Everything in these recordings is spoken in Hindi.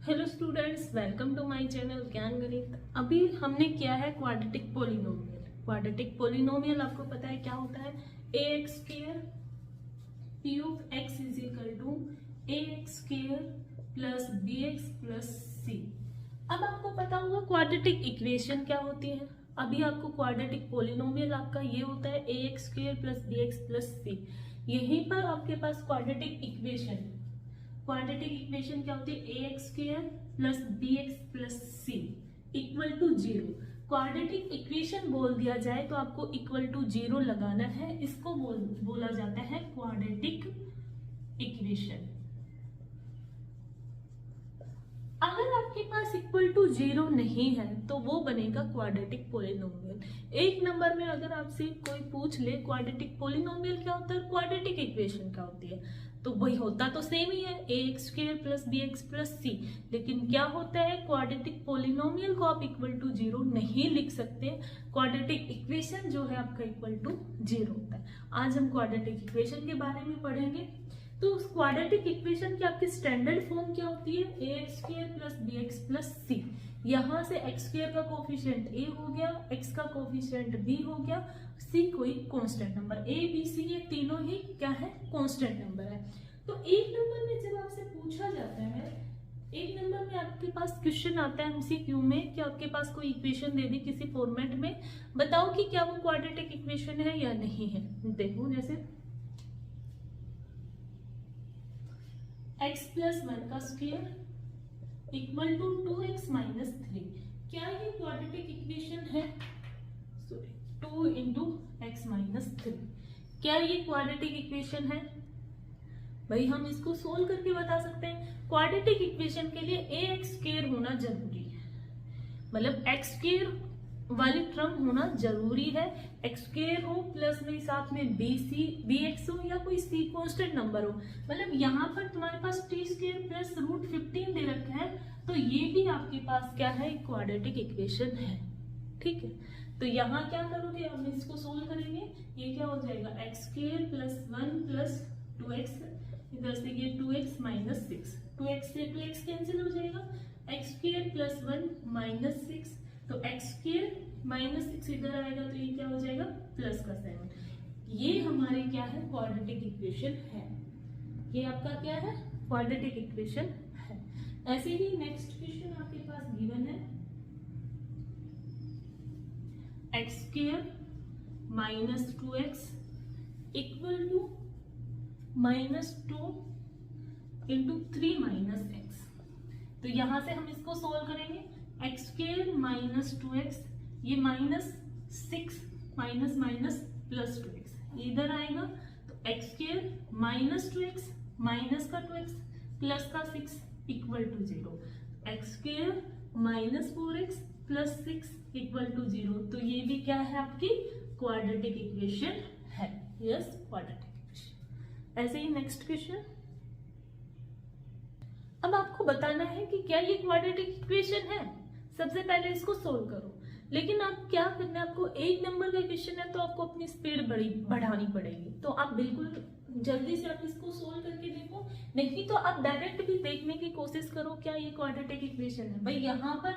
Hello students, welcome to my channel Gyan Ganit. अभी हमने किया है क्वाड्रेटिक पोलिनोमियल। क्वाड्रेटिक पोलिनोमियल आपको पता है क्या होता है? A x square p of x is equal to a x square plus b x plus c. अब आपको पता होगा क्वाड्रेटिक इक्वेशन क्या होती है। अभी आपको क्वाड्रेटिक पोलिनोमियल आपका ये होता है a x square plus b x plus c. यहीं पर आपके पास क्वाड्रेटिक इक्वेशन क्या होती है? A x square plus b x plus c equal to 0। Quadratic equation बोल दिया जाए तो आपको इक्वल टू 0 लगाना है। इसको बोला जाता है क्वाड्रेटिक इक्वेशन। अगर आपके पास इक्वल टू 0 नहीं है तो वो बनेगा क्वाड्रेटिक पोलिनोमियल। एक नंबर में अगर आपसे कोई पूछ ले क्वाड्रेटिक पोलिनोमियल क्या होता है, क्वाड्रेटिक इक्वेशन क्या होती है, तो वही होता तो सेम ही है, a x square plus b x plus c. लेकिन क्या होता है, क्वाड्रेटिक पोलिनोमियल को आप इक्वल टू 0 नहीं लिख सकते। क्वाड्रेटिक इक्वेशन जो है आपका इक्वल टू 0 होता है। आज हम क्वाड्रेटिक इक्वेशन के बारे में पढ़ेंगे। तो उस क्वाड्रेटिक इक्वेशन की आपकी स्टैंडर्ड फॉर्म क्या होती है? A x square plus b x plus c. यहाँ से एक्स स्क्वायर का कोफिशिएंट ए हो गया, एक्स का कोफिशिएंट बी हो गया, सी कोई constant number. A B C ये तीनों ही क्या है? कांस्टेंट नंबर है। तो एक नंबर में जब आपसे पूछा जाता है, एक नंबर में आपके पास क्वेश्चन आता है एमसीक्यू में कि आपके पास कोई इक्वेशन दे दी किसी फॉर्मेट में, बताओ कि क्या वो क्वाड्रेटिक इक्वेशन है या नहीं है। देखो जैसे x प्लस 1 का square equal to 2x minus 3। क्या ये क्वाड्रेटिक इक्वेशन है? Sorry, 2 into x minus 3। क्या ये क्वाड्रेटिक इक्वेशन है? भाई हम इसको सोल्व करके बता सकते हैं। क्वाड्रेटिक इक्वेशन के लिए ए एक्स स्क्वायर होना जरूरी है, मतलब एक्स स्क्वायर वाली टर्म होना जरूरी है। एक्स स्क्वायर हो प्लस में साथ में बी एक्स हो या कोई सी कांस्टेंट नंबर हो। मतलब यहाँ पर तुम्हारे पास टी स्क्वायर प्लस रूट 15 दे रखा है, तो ये भी आपके पास क्या है? क्वाड्रेटिक इक्वेशन है। ठीक है, तो यहाँ क्या करोगे, हम इसको सोल्व करेंगे। ये क्या हो जाएगा? X square plus 1 plus 2x, इधर से ये 2x माइनस 6, 2x से 2x कैंसिल हो जाएगा। एक्स स्क्वायर प्लस 1 माइनस 6, तो एक्स स्क्वायर माइनस 6 इधर आएगा तो ये क्या हो जाएगा? प्लस का 7। ये हमारे क्या है? क्वाड्रेटिक इक्वेशन है। ये आपका क्या है? क्वाड्रेटिक इक्वेशन है। ऐसे ही नेक्स्ट क्वेश्चन आपके पास गिवन है, X square minus 2x equal to minus 2 into 3 minus X. तो यहां से हम इसको सोल्व करेंगे। एक्स स्क्वायर माइनस 2x, ये minus 6 minus minus plus 2x इधर आएगा, तो x square minus 2x minus का 2x प्लस का 6 equal to 0। X square minus 4x plus 6 equal to 0। तो ये भी क्या है? आपकी क्वाड्रेटिक इक्वेशन है। Yes, quadratic equation. ऐसे ही नेक्स्ट क्वेश्चन। अब आपको बताना है कि क्या ये क्वाड्रेटिक इक्वेशन है। सबसे पहले इसको सोल्व करो। लेकिन आप क्या करना है, आपको एक नंबर का क्वेश्चन है तो आपको अपनी स्पीड बढ़ानी पड़ेगी। तो आप बिल्कुल जल्दी से आप इसको सोल्व करके देखो, नहीं तो आप डायरेक्ट भी देखने की कोशिश करो क्या ये क्वाड्रेटिक इक्वेशन है। भाई यहाँ पर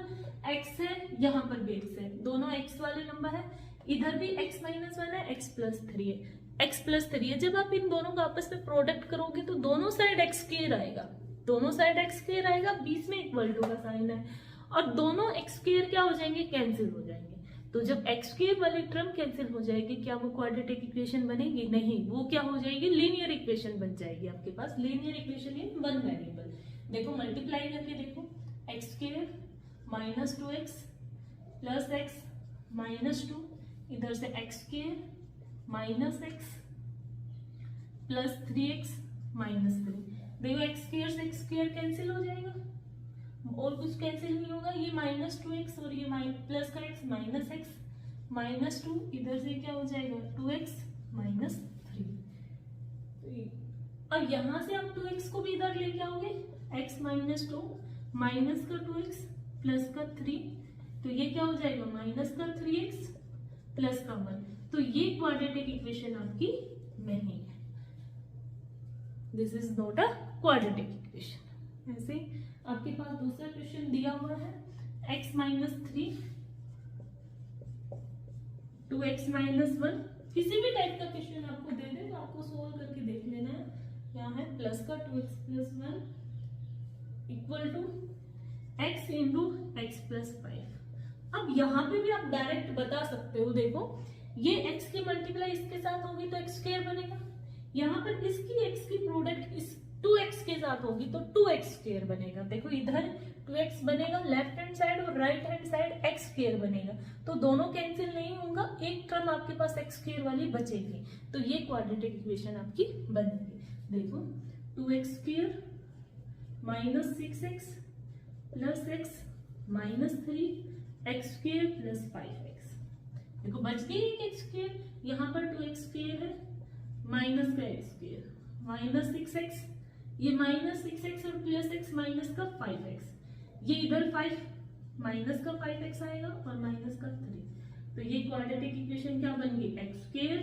x है, यहाँ पर भी x है, दोनों x वाले नंबर है। इधर भी x माइनस 1 है, x प्लस 3 है, x प्लस 3 है। जब आप इन दोनों का आपस में प्रोडक्ट करोगे तो दोनों साइड x स्क्वायर आएगा, दोनों साइड x स्क्वायर आएगा, बीच में इक्वल टू का साइन है, और दोनों एक्स स्क्वायर क्या हो जाएंगे? कैंसिल हो जाएंगे। तो जब एक्स स्क्वायर वाली टर्म कैंसिल हो जाएगी, क्या वो क्वाड्रेटिक इक्वेशन बनेगी? नहीं, वो क्या हो जाएगी? लीनियर इक्वेशन बन जाएगी आपके पास। Linear equation in one variable. देखो मल्टीप्लाई करके देखो, x square minus 2x plus x minus 2, इधर से x square minus x plus 3x minus 3। देखो एक्स स्क्वायर से एक्स स्क्वायर कैंसिल हो जाएगा और कुछ कैंसिल नहीं होगा। ये माइनस 2x और ये प्लस का x माइनस x माइनस 2, इधर से क्या हो जाएगा? 2x minus 3। और यहां से आप 2x को भी इधर लेके आओगे, x माइनस 2 माइनस का 2x प्लस का 3, तो ये क्या हो जाएगा? माइनस का 3x प्लस का 1। तो ये क्वाड्रेटिक इक्वेशन आपकी नहीं है। This is not a quadratic equation. ऐसे आपके पास दूसरा क्वेश्चन दिया हुआ है x माइनस 3 2x माइनस 1, किसी भी टाइप का क्वेश्चन आपको दे दे तो आपको सोल्व करके देख लेना है। यहाँ है प्लस का 2x plus 1 equal to x into X plus 5। अब यहाँ पे भी आप डायरेक्ट बता सकते हो, देखो ये x की मल्टीप्लाई इसके साथ होगी तो x स्क्वायर बनेगा, यहाँ पर इसकी x की प्रोडक्ट इस 2x के साथ होगी तो 2x स्क्वायर बनेगा। देखो इधर 2x बनेगा लेफ्ट हैंड साइड और right hand side x square बनेगा, तो दोनों कैंसिल नहीं होगा, एक टर्म आपके पास x स्क्वायर वाली बचेगी, तो ये क्वाड्रेटिक इक्वेशन आपकी बनेगी। देखो 2x square minus 6x plus x minus 3 x square plus 5x। देखो बच गई एक x स्क्वायर, यहाँ पर 2x स्क्वायर है माइनस का x स्क्वायर माइनस 6x, ये माइनस 6x और प्लस x माइनस का 5x, ये इधर 5 माइनस का 5x आएगा और माइनस का 3, तो ये क्वाड्रेटिक इक्वेशन क्या बन गई x square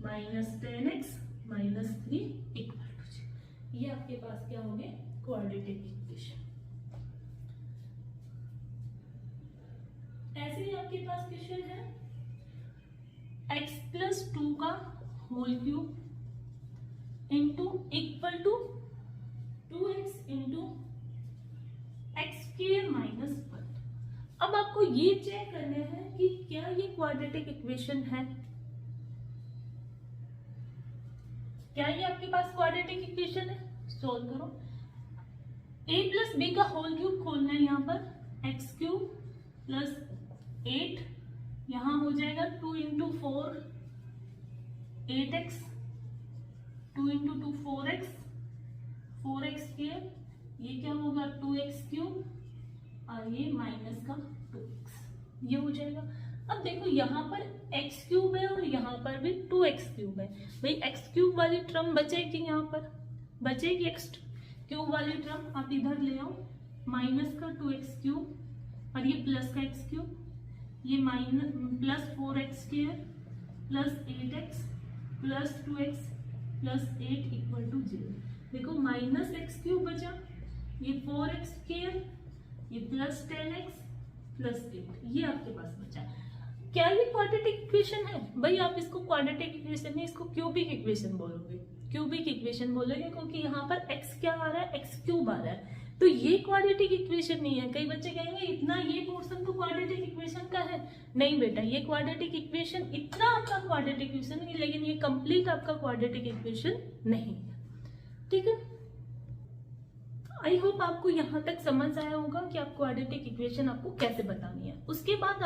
minus 10x minus 3 equal to, ये आपके पास क्या हो गया क्वाड्रेटिक इक्वेशन। ऐसे ही आपके पास क्वेश्चन है x प्लस 2 का whole cube into equal to 2x into X square minus 1। अब आपको ये चेक करना है कि क्या ये क्वाड्रेटिक इक्वेशन है, क्या ये आपके पास क्वाड्रेटिक इक्वेशन है। सोल्व करो, a प्लस बी का होल क्यूब खोलना है, यहाँ पर एक्स क्यूब प्लस 8, यहाँ हो जाएगा 2 into 4 8x, 2 into 2 4x, 4x square, ये क्या होगा 2x क्यूब और ये माइनस का 2x, ये हो जाएगा। अब देखो यहाँ पर x क्यूब है और यहाँ पर भी 2x क्यूब है, भाई x क्यूब वाली टर्म बचेगी, यहाँ पर बचेगी x क्यूब वाली टर्म, आप इधर ले आओ माइनस का 2x क्यूब और ये प्लस का x क्यूब, ये minus plus 4x square plus 8x plus 2x plus 8 equal to 0। देखो माइनस एक्स क्यूब बचा, ये 4x स्क्वायर, ये प्लस 10x प्लस 8, ये आपके पास बचा। क्या ये क्वाड्रेटिक इक्वेशन है? भाई आप इसको क्वाड्रेटिक इक्वेशन नहीं, इसको क्यूबिक इक्वेशन बोलोगे, क्यूबिक इक्वेशन बोलोगे क्योंकि यहाँ पर x क्या आ रहा है एक्स क्यूब आ रहा है, तो ये क्वाड्रेटिक इक्वेशन नहीं है। कई बच्चे कहेंगे इतना ये पोर्शन तो क्वाड्रेटिक इक्वेशन का है, नहीं बेटा ये क्वाड्रेटिक इक्वेशन इतना आपका क्वाड्रेटिक इक्वेशन नहीं, लेकिन ये कंप्लीट आपका क्वाड्रेटिक इक्वेशन नहीं है, ठीक है। आई होप आपको यहाँ तक समझ आया होगा कि आप क्वाड्रेटिक इक्वेशन आपको कैसे बतानी है। उसके बाद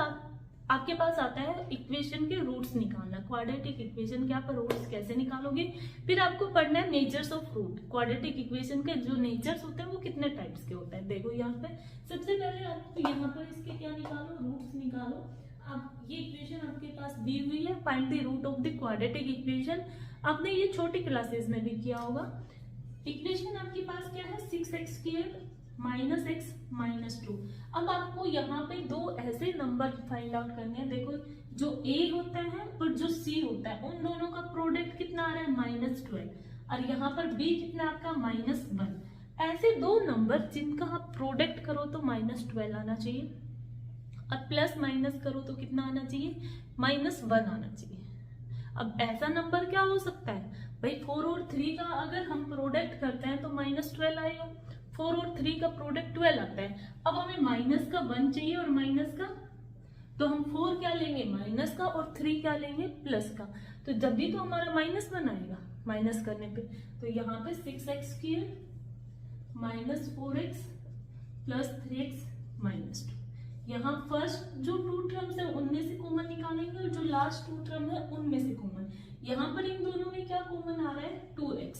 आपके पास आता है इक्वेशन के रूट्स निकालना। क्वाड्रेटिक इक्वेशन के आप रूट्स कैसे निकालोगे, फिर आपको पढ़ना है natures of root. Quadratic equation के जो नेचर्स होते हैं वो कितने टाइप्स के होते हैं, देखो यहाँ पे सबसे पहले आप यहाँ पर इसके क्या निकालो, रूट्स निकालो। अब ये इक्वेशन आपके पास दी हुई है, find the root of the quadratic equation. आपने ये छोटी क्लासेस में भी किया होगा। इक्वेशन आपके पास क्या है 6x square minus x minus 2। अब आपको यहाँ पे दो ऐसे नंबर फाइंड आउट करने हैं। देखो जो a होता है और जो c होता है उन दोनों का प्रोडक्ट कितना आ रहा है -12, और यहाँ पर b कितना आपका -1। ऐसे दो नंबर जिनका आप प्रोडक्ट करो तो -12 आना चाहिए और प्लस माइनस करो तो कितना आना चाहिए -1 आना चाहिए। अब ऐसा नंबर क्या हो सकता है भाई 4 और 3 का अगर हम प्रोडक्ट करते हैं तो -12 आएगा। 4 और 3 का प्रोडक्ट 12 आता है। अब हमें माइनस का 1 चाहिए और माइनस का, तो हम 4 क्या लेंगे माइनस का और 3 क्या लेंगे प्लस का, तो जब भी तो हमारा -1 आएगा माइनस करने पे। तो यहाँ पे 6x square -4x plus 3x -2। यहाँ फर्स्ट जो 2 टर्म्स है उनमें से कॉमन निकालेंगे और जो लास्ट 2 टर्म है उनमें से कॉमन। यहाँ पर इन दोनों में क्या कॉमन आ रहा है 2x।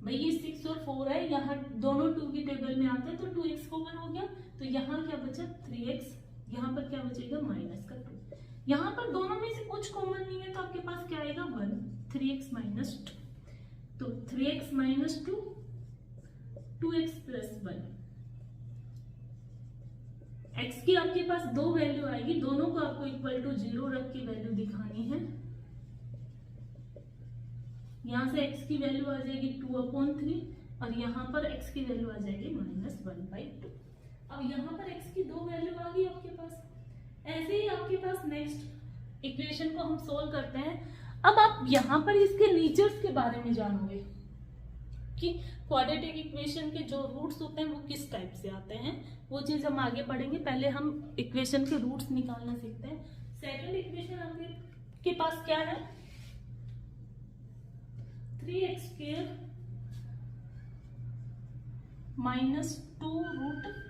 भाई ये 6 और 4 है, यहाँ दोनों 2 की टेबल में आते हैं तो 2x कॉमन हो गया। तो यहाँ क्या बचा 3x, यहाँ पर क्या बचेगा -2। यहाँ पर दोनों में से कुछ कॉमन नहीं है तो आपके पास क्या आएगा 1, 3x -2। तो 3x -2 2x प्लस 1। x की आपके पास दो वैल्यू आएगी, दोनों को आपको इक्वल टू 0 रख के वैल्यू दिखानी है। यहाँ से x की वैल्यू आ जाएगी 2/3 और यहाँ पर x की वैल्यू आ जाएगी -1/2। अब यहाँ पर x की 2 वैल्यू आ गई आपके पास। ऐसे ही आपके पास नेक्स्ट इक्वेशन को हम सोल्व करते हैं। अब आप यहाँ पर इसके नीचर्स के बारे में जानोगे कि क्वाड्रेटिक इक्वेशन के जो रूट्स होते हैं वो किस टाइप से आते हैं, वो चीज हम आगे पढ़ेंगे। पहले हम इक्वेशन के रूट्स निकालना सीखते हैं। सेकंड इक्वेशन आपके पास क्या है, 3x² माइनस 2√6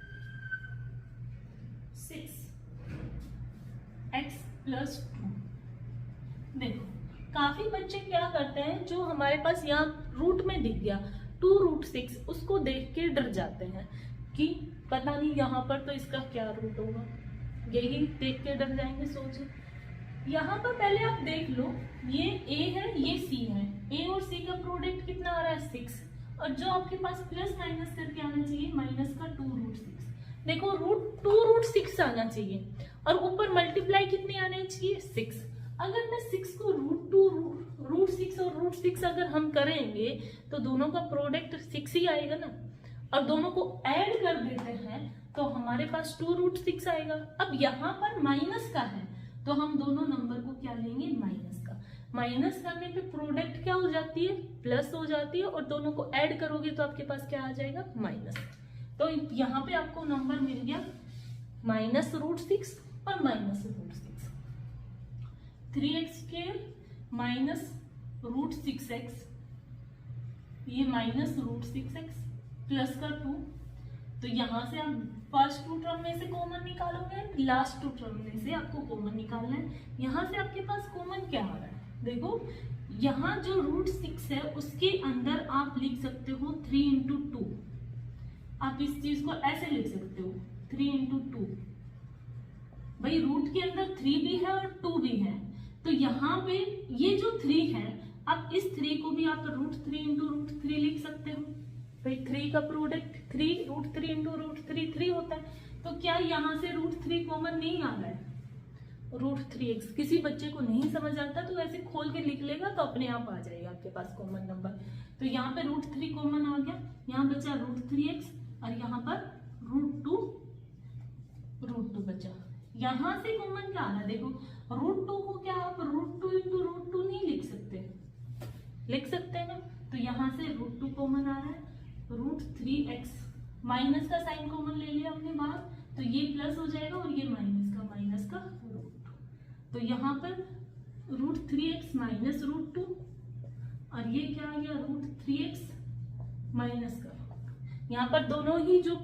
x प्लस 2। देखो काफी बच्चे क्या करते हैं, जो हमारे पास यहाँ रूट में दिख गया 2√6, उसको देख के डर जाते हैं कि पता नहीं यहाँ पर तो इसका क्या रूट होगा, यही देख के डर जाएंगे। सोचो यहाँ पर पहले आप देख लो, ये a है ये c है, a और c का प्रोडक्ट कितना आ रहा है 6, और जो आपके पास प्लस माइनस करके आना चाहिए माइनस का 2√6। देखो रूट 2√6 आना चाहिए और ऊपर मल्टीप्लाई कितनी आनी चाहिए 6। अगर मैं 6 को √6 और √6 अगर हम करेंगे तो दोनों का प्रोडक्ट 6 ही आएगा ना, और दोनों को ऐड कर देते हैं तो हमारे पास 2√6 आएगा। अब यहाँ पर माइनस का है तो हम दोनों नंबर को क्या लेंगे, माइनस का। माइनस करने पे प्रोडक्ट क्या हो जाती है, प्लस हो जाती है, और दोनों को ऐड करोगे तो आपके पास क्या आ जाएगा, माइनस। तो यहाँ पे आपको नंबर मिल गया -√6 और -√6। 3x² माइनस √6x, ये -√6x प्लस का 2। तो यहाँ से आप फर्स्ट 2 टर्म में से कॉमन निकालोगे, लास्ट 2 टर्म में से आपको कॉमन निकालना है। यहाँ से आपके पास कॉमन क्या आ रहा है, देखो यहाँ जो √6 है उसके अंदर आप लिख सकते हो 3 × 2। आप इस चीज को ऐसे लिख सकते हो 3 × 2। भाई रूट के अंदर 3 भी है और 2 भी है, तो यहाँ पे ये जो 3 है, आप इस 3 को भी आप √3 × √3 लिख सकते हो। भाई 3 का प्रोडक्ट 3 √3 × √3 3 होता है, तो क्या यहाँ से √3 कॉमन नहीं आ रहा है, √3x। किसी बच्चे को नहीं समझ आता तो ऐसे खोल के लिख लेगा तो अपने आप आ जाएगा आपके पास कॉमन नंबर। तो यहाँ पे √3 कॉमन आ गया, यहाँ बचा √3x और यहाँ पर √2 बचा। यहाँ से कॉमन क्या आ रहा है, देखो √2 को क्या आप √2 × √2 नहीं लिख सकते, लिख सकते हैं ना। तो यहाँ से √2 कॉमन आ रहा है, √3x माइनस का साइन कॉमन ले लिया हमने बाहर, तो ये प्लस हो जाएगा और ये माइनस का √2। तो यहाँ पर √3x माइनस √2 और ये क्या आ गया √3x माइनस का। यहाँ पर दोनों ही जो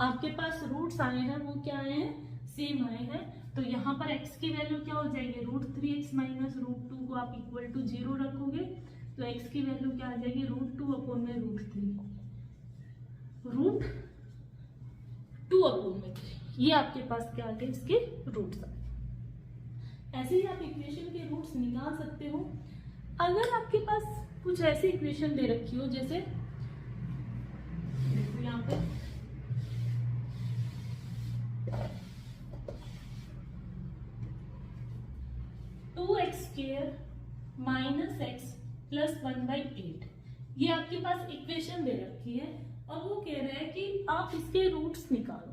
आपके पास रूट्स आए हैं वो क्या आए हैं, सेम आए हैं। तो यहाँ पर x की वैल्यू क्या हो जाएगी, √3x माइनस √2 को आप इक्वल टू 0 रखोगे तो x की वैल्यू क्या आ जाएगी, √2 अपॉन में √3, √2 अपॉन में 3। ये आपके पास क्या आ गए, इसके रूट्स। ऐसे ही आप इक्वेशन के रूट्स निकाल सकते हो। अगर आपके पास कुछ ऐसी इक्वेशन दे रखी हो, जैसे देखो यहाँ पे (2x² माइनस x प्लस 1/8), ये आपके पास इक्वेशन दे रखी है और वो कह रहा है कि आप इसके रूट्स निकालो।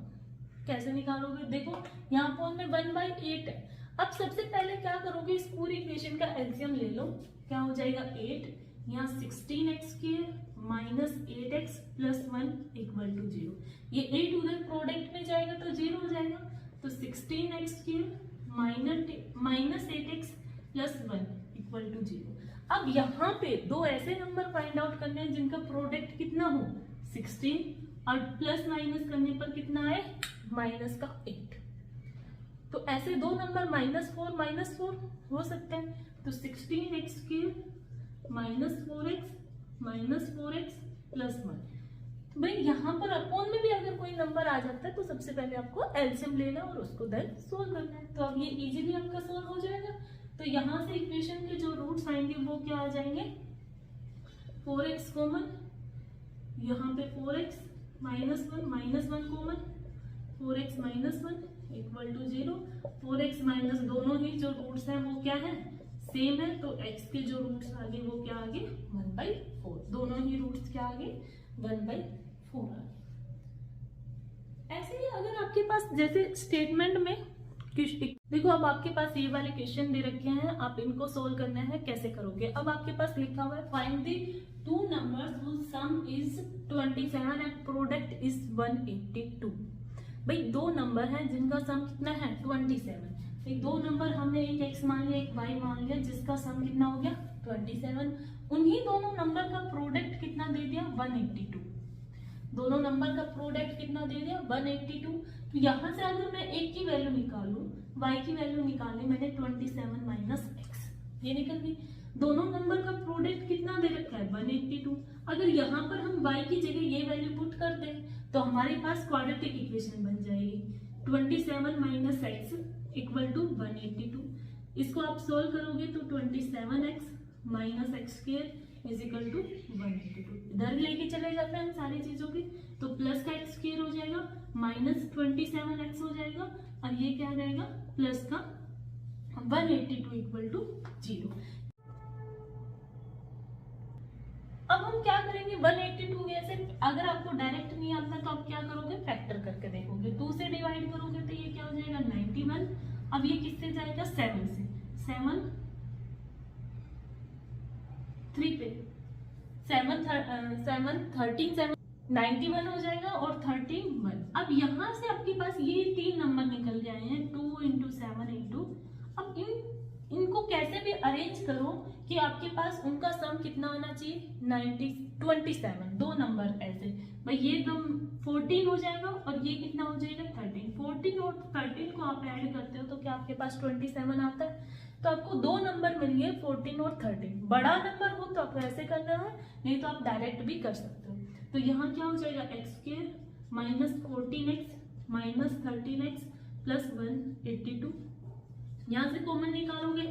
कैसे निकालोगे, देखो यहाँ पर में 1/8 है। अब सबसे पहले क्या करोगे, इस पूरी इक्वेशन का एलसीएम ले लो, क्या हो जाएगा 8, यहाँ 16x² minus 8x plus 1 equal to 0। ये 8 उधर प्रोडक्ट में जाएगा तो 0 हो जाएगा, तो 16x² minus 8x plus 1 equal to 0। अब यहाँ पे दो ऐसे नंबर फाइंड आउट करने हैं जिनका प्रोडक्ट कितना हो 16 और प्लस माइनस करने पर कितना आए माइनस का 8। तो ऐसे दो नंबर -4 हो सकते हैं। तो 16x³ -4x प्लस 1। तो भाई यहाँ पर अपॉन में भी अगर कोई नंबर आ जाता है तो सबसे पहले आपको एलसीएम लेना और उसको देन सोल्व करना है। तो अब ये इजीली आपका सोल्व हो जाएगा। तो यहाँ से इक्वेशन के जो रूट्स आएंगे वो क्या आ जाएंगे, 4x कॉमन, यहाँ पे 4x -1 common, 4x -1 equal to 0। 4x minus दोनों ही जो रूट्स हैं वो क्या है, सेम है, तो x के जो रूट्स आगे वो क्या आगे 1/4। दोनों ही रूट्स क्या आगे 1/4 आगे। ऐसे ही अगर आपके पास जैसे स्टेटमेंट में देखो, अब आपके पास ये वाले क्वेश्चन दे रखे हैं, आप इनको सोल्व करना है, कैसे करोगे। अब आपके पास लिखा हुआ है find the two numbers whose sum is 27 and product is 182। भाई दो नंबर हैं जिनका सम कितना है 27। एक दो नंबर हमने एक x मान लिया एक y मान लिया जिसका सम कितना हो गया 27। उन्हीं दोनों नंबर का प्रोडक्ट कितना दे दिया 182। दोनों नंबर का प्रोडक्ट कितना दे दिया 182। तो यहाँ से अगर मैं एक की वैल्यू निकालूं, y की वैल्यू निकाली मैंने 27 माइनस x, ये निकल गई। दोनों नंबर का प्रोडक्ट कितना दे रखा है 182। अगर यहाँ पर हम y की जगह ये वैल्यू पुट कर दें तो हमारे पास क्वाड्रेटिक इक्वेशन बन जाएगी 27 माइनस x इक्वल टू 182। इसको आप सोल्व करोगे तो 27x minus X square is equal to 182। इधर लेके चले जाते हैं हम सारी चीजों की, तो प्लस का एक्स स्क्वायर हो जाएगा माइनस 27x हो जाएगा और ये क्या आ जाएगा प्लस का 182 इक्वल टू 0। अब हम क्या करेंगे 182 ऐसे, अगर आपको डायरेक्ट नहीं आता तो आप क्या करोगे फैक्टर करके देखोगे। 2 से डिवाइड करोगे तो ये क्या हो जाएगा 91। अब ये किससे जाएगा 7 से, 7 3 पे 7 13 7 91 हो जाएगा और 13 1। अब यहाँ से आपके पास ये 3 नंबर निकल गए हैं 2 इंटू 7 इंटू। अब इनको कैसे भी अरेंज करो कि आपके पास उनका सम कितना आना चाहिए 27। दो नंबर ऐसे भाई ये तो 14 हो जाएगा और ये कितना हो जाएगा 13। 14 और 13 को आप ऐड करते हो तो क्या आपके पास 27 आता है। तो आपको दो नंबर मिल गए 14 और 13। बड़ा नंबर हो तो आपको ऐसे करना है, नहीं तो आप डायरेक्ट भी कर सकते हो। तो यहाँ क्या हो जाएगा x square minus 14x minus 13x plus 182। यहाँ से कॉमन निकालोगे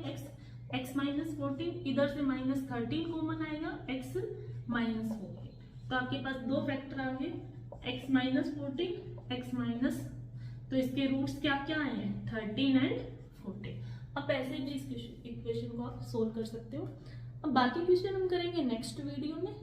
x माइनस 14, इधर से माइनस 13 कॉमन आएगा x माइनस 14। तो आपके पास दो फैक्टर आ गए x माइनस 14 x माइनस, तो इसके रूट्स क्या क्या आए हैं 13 एंड 14। अब ऐसे भी इस इक्वेशन को आप सोल्व कर सकते हो। अब बाकी क्वेश्चन हम करेंगे नेक्स्ट वीडियो में।